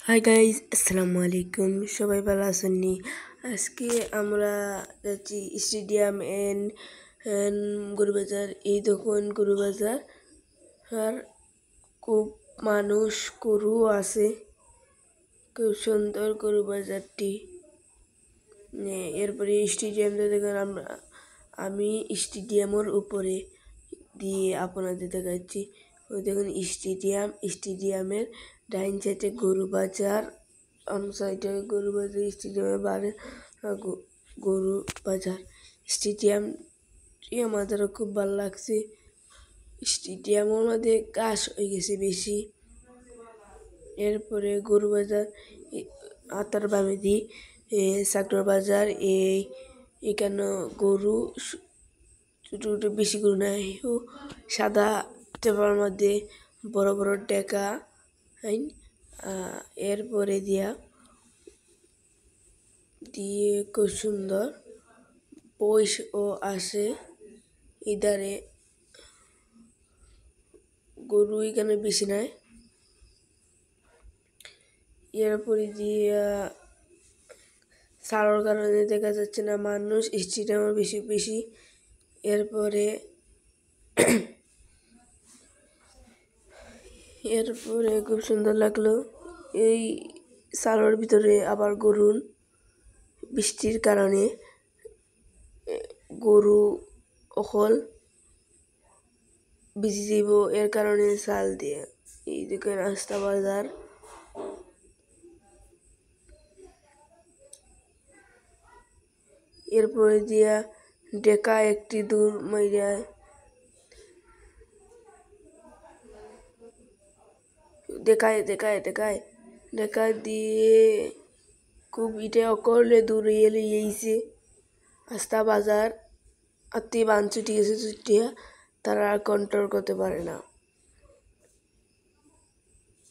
Hi guys, আসসালামু আলাইকুম। সবাই ভালো আছেননি? আজকে আমরা যাচ্ছি স্টেডিয়াম এন্ড গরুবাজার। এই দেখুন গরুবাজার, আর খুব মানুষ গরু আছে। খুব সুন্দর গরুবাজারটি। এরপরে স্টেডিয়ামটা দেখুন, আমি স্টেডিয়ামের উপরে দিয়ে আপনাদের দেখাচ্ছি। ওই দেখুন স্টেডিয়ামের ডাইন সাইডে গরু বাজার, সাইডে গরু বাজার, স্টেডিয়ামের বাইরে গরু বাজার। স্টেডিয়ামটি আমাদেরও খুব ভালো লাগছে। স্টেডিয়ামের মধ্যে ঘাস হয়ে গেছে বেশি। এরপরে গরু বাজার আতার বামে দিই সাকর বাজার। এখানে গরু ছোটো ছোটো বেশি গরু নাই, সাদা টেপার মধ্যে বড় বড় ডেকা। এরপরে দিয়ে খুব সুন্দর পয়সাও আসে। ইধারে গরু এখানে বেশি নাই। এরপরে দিয়ে সারার কারণে দেখা যাচ্ছে না মানুষ, স্টেডিয়ামে বেশি বেশি। এরপরে খুব সুন্দর লাগলো। এই সালোর ভিতরে আবার গরুর বৃষ্টির কারণে গরু অকল ভিজি যাব, এর কারণে সাল দিয়ে এই দিকে রাস্তা বাজার। এরপরে দিয়া ডেকা একটি দূর মাইরায় দেখায় দিয়ে খুব ইটে অকলে দূরে এলে এইছে আস্তা বাজার আত্মি বাঞ্চুটি গেছে চুটিয়া, তারা আর কন্ট্রোল করতে পারে না।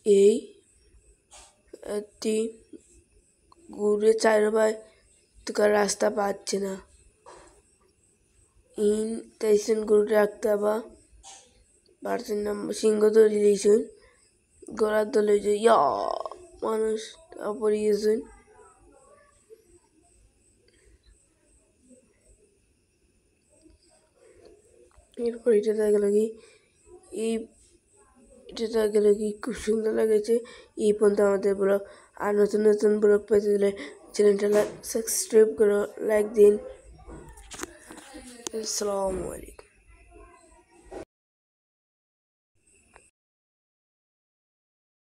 এই একটি ঘুরে চার ভাই তোকার রাস্তা পাচ্ছে না। তাইছেন গরু রাখতে পারছেন না, সিংহ ধরে দিয়েছেন, গলার দলে যে মানুষ পড়ে গেছেন। এরপর এটা দেখা লাগি খুব সুন্দর লাগেছে। এই পর্যন্ত আমাদের ব্লগ। আর নতুন নতুন ব্লগ পেতে দিলে চ্যানেলটা সাবস্ক্রাইব করো, লাইক দিন। আসসালামু আলাইকুম।